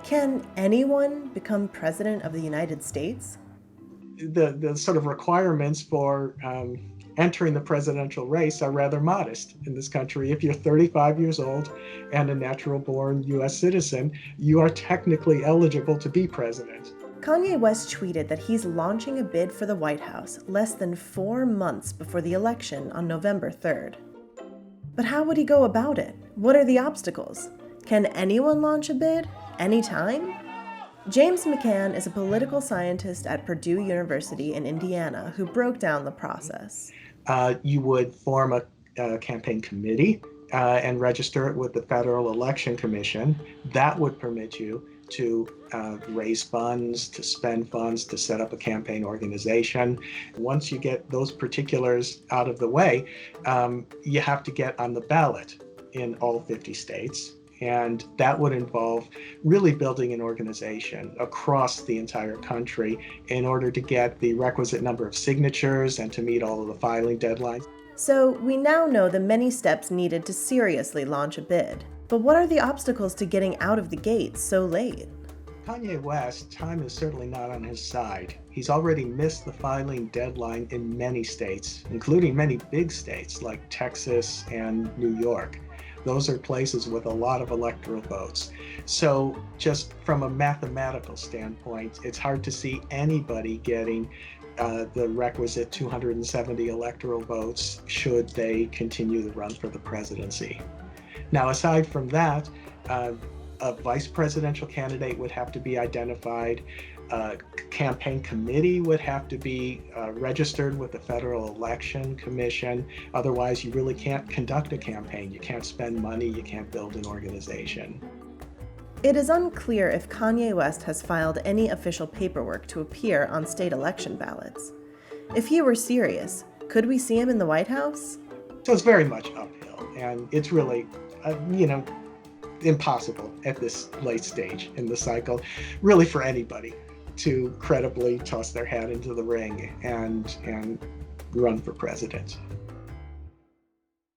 Can anyone become president of the United States? The sort of requirements for entering the presidential race are rather modest in this country. If you're 35 years old and a natural born US citizen, you are technically eligible to be president. Kanye West tweeted that he's launching a bid for the White House less than 4 months before the election on November 3rd. But how would he go about it? What are the obstacles? Can anyone launch a bid? Anytime? James McCann is a political scientist at Purdue University in Indiana who broke down the process. You would form a campaign committee and register it with the Federal Election Commission. That would permit you to raise funds, to spend funds, to set up a campaign organization. Once you get those particulars out of the way, you have to get on the ballot in all 50 states. And that would involve really building an organization across the entire country in order to get the requisite number of signatures and to meet all of the filing deadlines. So we now know the many steps needed to seriously launch a bid. But what are the obstacles to getting out of the gates so late? Kanye West, time is certainly not on his side. He's already missed the filing deadline in many states, including many big states like Texas and New York. Those are places with a lot of electoral votes. So just from a mathematical standpoint, it's hard to see anybody getting the requisite 270 electoral votes should they continue the run for the presidency. Now, aside from that, a vice presidential candidate would have to be identified. A campaign committee would have to be registered with the Federal Election Commission. Otherwise, you really can't conduct a campaign. You can't spend money. You can't build an organization. It is unclear if Kanye West has filed any official paperwork to appear on state election ballots. If he were serious, could we see him in the White House? So it's very much uphill, and it's really, impossible at this late stage in the cycle, really for anybody to credibly toss their hat into the ring and run for president.